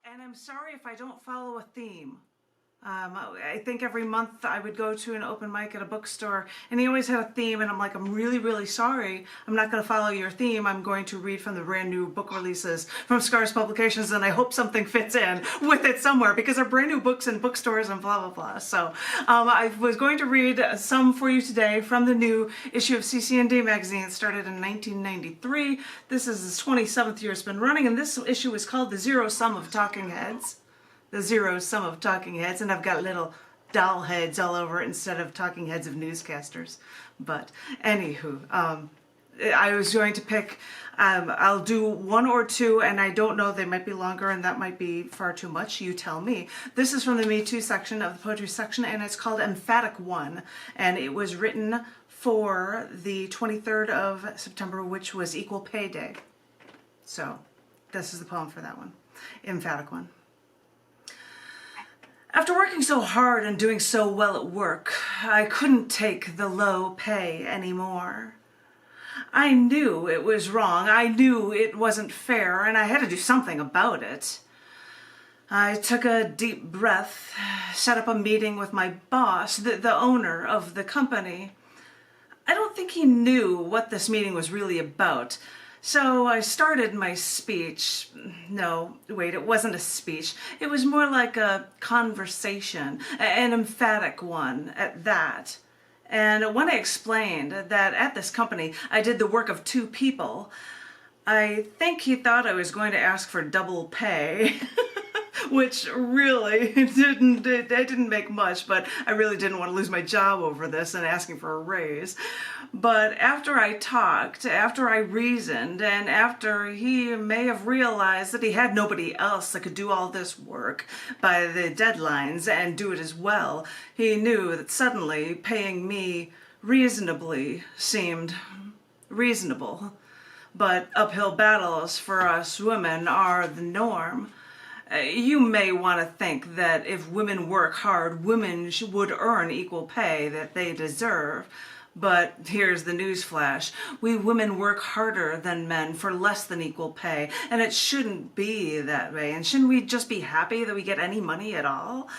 And I'm sorry if I don't follow a theme. I think every month I would go to an open mic at a bookstore and he always had a theme, and I'm like, I'm really, really sorry. I'm not going to follow your theme. I'm going to read from the brand new book releases from Scars Publications, and I hope something fits in with it somewhere because they're brand new books in bookstores and blah, blah, blah. So I was going to read some for you today from the new issue of cc&d magazine. It started in 1993. This is its 27th year it's been running, and this issue is called The Zero Sum of Talking Heads. The Zero Sum of Talking Heads, and I've got little doll heads all over it instead of talking heads of newscasters. But anywho, I was going to pick, I'll do one or two, and I don't know, they might be longer and that might be far too much, you tell me. This is from the Me Too section of the poetry section, and it's called Emphatic One, and it was written for the 23rd of September, which was Equal Pay Day. So this is the poem for that one, Emphatic One. After working so hard and doing so well at work, I couldn't take the low pay anymore. I knew it was wrong, I knew it wasn't fair, and I had to do something about it. I took a deep breath, set up a meeting with my boss, the owner of the company. I don't think he knew what this meeting was really about. So I started my speech. No, wait, it wasn't a speech. It was more like a conversation, an emphatic one at that. And when I explained that at this company I did the work of two people, I think he thought I was going to ask for double pay. Which really didn't make much, but I really didn't want to lose my job over this and asking for a raise. But after I talked, after I reasoned, and after he may have realized that he had nobody else that could do all this work by the deadlines and do it as well, he knew that suddenly paying me reasonably seemed reasonable. But uphill battles for us women are the norm. You may want to think that if women work hard, women would earn equal pay that they deserve. But here's the newsflash. We women work harder than men for less than equal pay, and it shouldn't be that way. And shouldn't we just be happy that we get any money at all?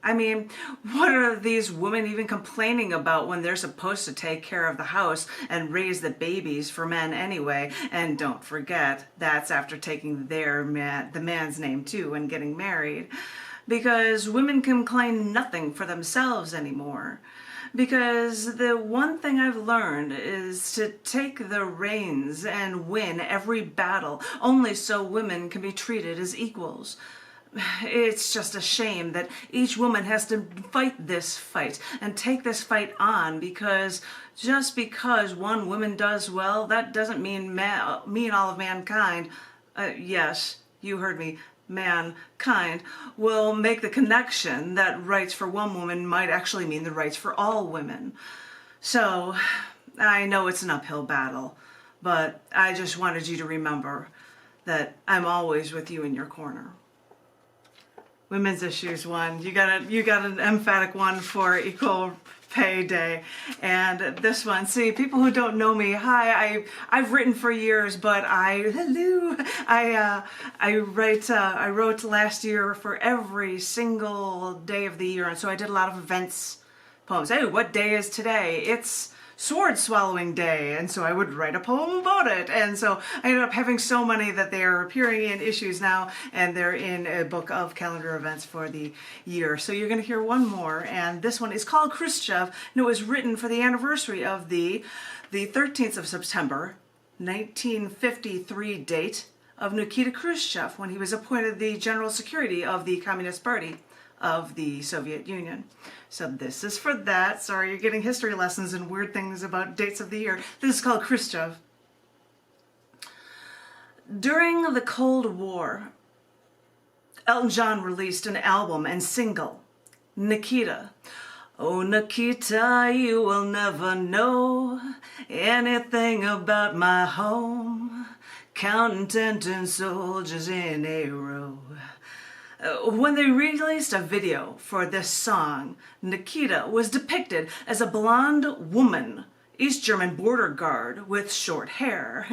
I mean, what are these women even complaining about when they're supposed to take care of the house and raise the babies for men anyway? And don't forget, that's after taking the man's name too and getting married. Because women can claim nothing for themselves anymore. Because the one thing I've learned is to take the reins and win every battle, only so women can be treated as equals. It's just a shame that each woman has to fight this fight and take this fight on, because just because one woman does well, that doesn't mean all of mankind, yes, you heard me, mankind, will make the connection that rights for one woman might actually mean the rights for all women. So, I know it's an uphill battle, but I just wanted you to remember that I'm always with you in your corner. Women's Issues One. You got an emphatic one for Equal Pay Day, and this one. See, people who don't know me, hi. I've written for years, but I wrote last year for every single day of the year, and so I did a lot of events poems. Hey, what day is today? It's Sword Swallowing Day, and so I would write a poem about it, and so I ended up having so many that they are appearing in issues now, and they're in a book of calendar events for the year. So you're going to hear one more, and this one is called Khrushchev, and it was written for the anniversary of the 13th of September 1953 date of Nikita Khrushchev, when he was appointed the General Security of the Communist Party of the Soviet Union. So this is for that. Sorry, you're getting history lessons and weird things about dates of the year. This is called Khrushchev. During the Cold War, Elton John released an album and single, Nikita. Oh, Nikita, you will never know anything about my home, counting 10 soldiers in a row. When they released a video for this song, Nikita was depicted as a blonde woman East German border guard with short hair.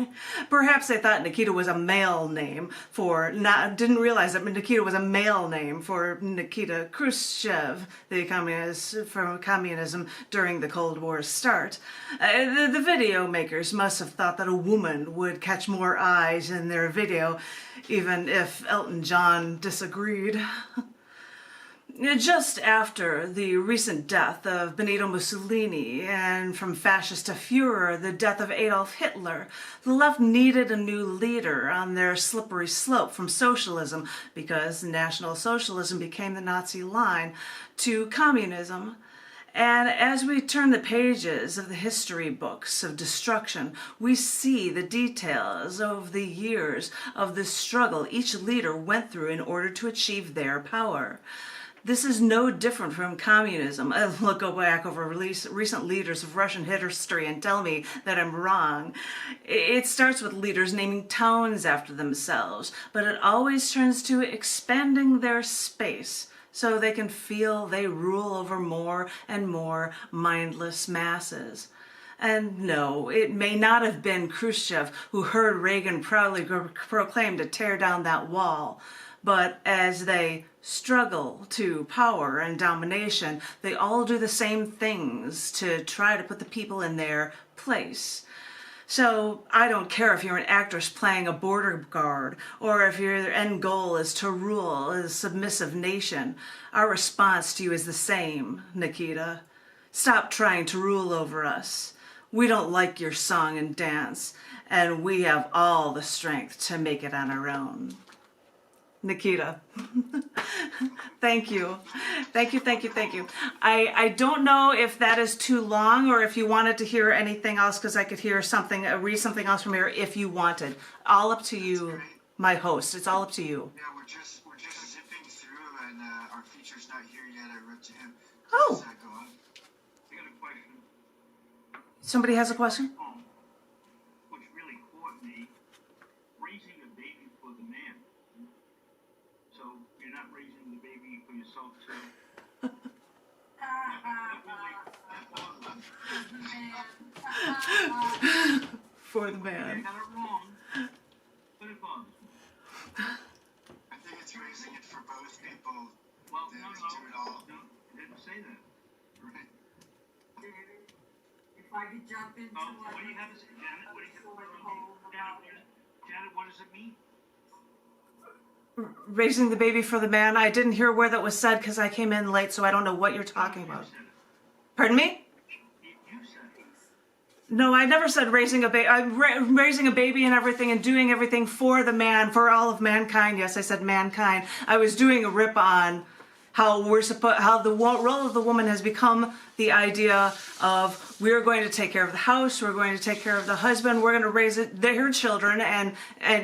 Perhaps they thought Nikita was a male name didn't realize that Nikita was a male name for Nikita Khrushchev, the communist from communism during the Cold War's start. The video makers must have thought that a woman would catch more eyes in their video, even if Elton John disagreed. Just after the recent death of Benito Mussolini and from fascist to Führer, the death of Adolf Hitler, the left needed a new leader on their slippery slope from socialism, because National Socialism became the Nazi line, to communism. And as we turn the pages of the history books of destruction, we see the details of the years of the struggle each leader went through in order to achieve their power. This is no different from communism. Look, go back over recent leaders of Russian history and tell me that I'm wrong. It starts with leaders naming towns after themselves, but it always turns to expanding their space so they can feel they rule over more and more mindless masses. And no, it may not have been Khrushchev who heard Reagan proudly proclaim to tear down that wall, but as they struggle to power and domination, they all do the same things to try to put the people in their place. So I don't care if you're an actress playing a border guard or if your end goal is to rule a submissive nation. Our response to you is the same, Nikita. Stop trying to rule over us. We don't like your song and dance, and we have all the strength to make it on our own. Nikita. Thank you. Thank you, thank you, thank you. I don't know if that is too long or if you wanted to hear anything else, because I could hear something, read something else from here if you wanted. All up to you, my host. It's all up to you. Yeah, we're just zipping through, and our feature's not here yet. I wrote to him. Oh. How's that going? I got a question. Somebody has a question? Which really caught me, raising a baby for the man. So you're not raising the baby for yourself too? For the I man. got it wrong, but it bothers me. I think it's raising it for both people. Well, They no, have to do it all. no, I didn't say that. Right? If I could jump into What do you have to say, Janet? What do you have to say? Janet, what does it mean? Raising the baby for the man. I didn't hear where that was said because I came in late, so I don't know what you're talking about. Pardon me? You said it. No, I never said raising a baby. I'm raising a baby and everything and doing everything for the man, for all of mankind. Yes, I said mankind. I was doing a rip on how the role of the woman has become the idea of we're going to take care of the house, we're going to take care of the husband, we're going to raise their children, and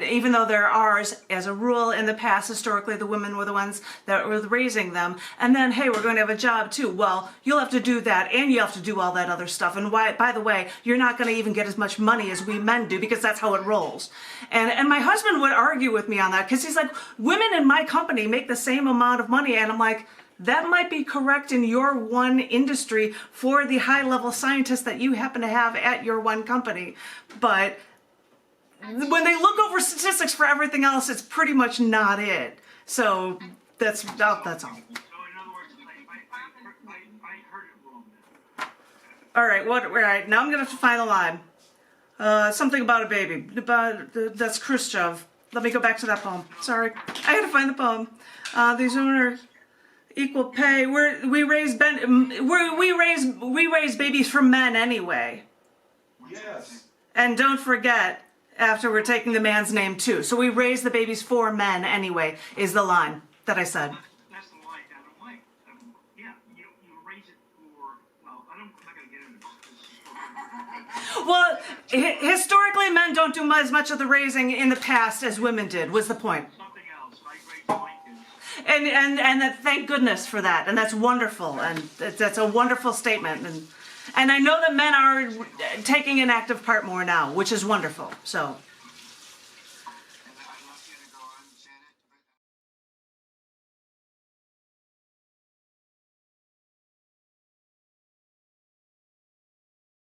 even though they're ours, as a rule in the past, historically the women were the ones that were raising them, and then hey, we're going to have a job too. Well, you'll have to do that, and you have to do all that other stuff, and why? By the way, you're not going to even get as much money as we men do, because that's how it rolls. And my husband would argue with me on that, because he's like, women in my company make the same amount of money, and I'm like, that might be correct in your one industry for the high-level scientists that you happen to have at your one company. But when they look over statistics for everything else, it's pretty much not it. So that's all. So in other words, I heard it wrong then. All right, all right, now I'm going to have to find the line. Something about a baby. That's Khrushchev. Let me go back to that poem. Sorry. I had to find the poem. These are equal pay. We raise babies for men anyway. Yes. And don't forget, after we're taking the man's name too. So we raise the babies for men anyway, is the line that I said. That's the line I don't like. Yeah, you raise it for, well, I'm not going to get into this. Well, historically, men don't do as much of the raising in the past as women did, was the point. Something else. I raised my kids. And that, thank goodness for that, and that's wonderful, and that's a wonderful statement, and I know that men are taking an active part more now, which is wonderful. So